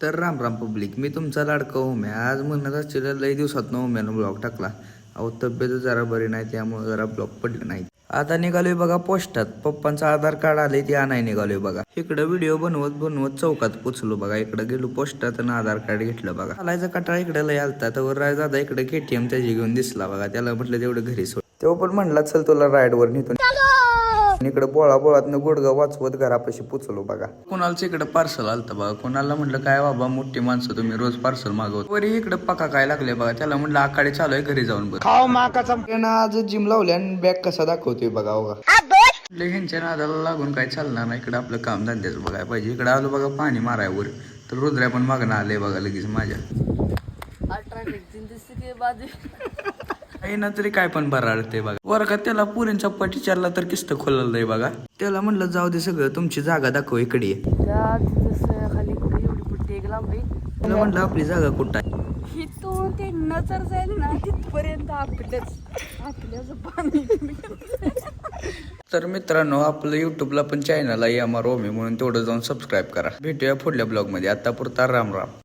तर राम राम पब्लिक, मी तुमचा लाडका ओम्या. आज म्हणत असलेल्या लई दिवसात ओम्यानं ब्लॉग टाकला. अहो तब्येत जरा बरी नाही, त्यामुळे जरा ब्लॉग पडले नाही. आता निघालोय बघा पोस्टात. पप्पांचं आधार कार्ड आले ते आणाय निघालोय बघा. इकडं व्हिडिओ बनवत बनवत चौकात पोचलो बघा. इकडं गेलो पोस्टात आणि आधार कार्ड घेतलं बघा. चालायचा कटाळा इकडे लय आलता. तर राय दादा इकडे KTM त्याची घेऊन दिसला बघा. त्याला म्हटलं तेवढं घरी सोड. तेव्हा पण म्हणला चल तुला राईडवर नेतो. इकडे बोळातनं गुडगा वाचवत घरापाशी पोचलो बघा. कोणालाच इकडे पार्सल आलतं बघा. कोणाला म्हटलं काय बाबा मोठी माणसं तुम्ही रोज पार्सल मागवत. वरी इकडे पका काय लागले बघा. त्याला म्हटलं आखाडे चालू आहे घरी जाऊन बघ. आज जिम लावल्या आणि बॅग कसा दाखवतोय बघा बघा. ह्यांच्या नादाला लागून काय चालणार नाही. इकडे आपलं काम धंद्याचं बघाय पाहिजे. इकडे आलो बघा पाणी मारायवर. तर रुद्र्या पण मागणं आले बघा लगेच माझ्या. ना तरी काय पण बराडते बघा. वर्गात त्याला पुरींचा पटी चालला तर किस्त खोललंय बघा. त्याला म्हणलं जाऊ दे सगळं तुमची जागा दाखव इकडे. म्हणलं आपली जागा कुठं आहे. इथून ते नजर जाईल ना तिथपर्यंत आपल्याच पाणी. तर मित्रांनो, आपलं युट्यूबला पण चॅनल आहे MR ओमी म्हणून, तेवढं जाऊन सबस्क्राईब करा. भेटूया पुढल्या ब्लॉग मध्ये. आता पुरता राम राम.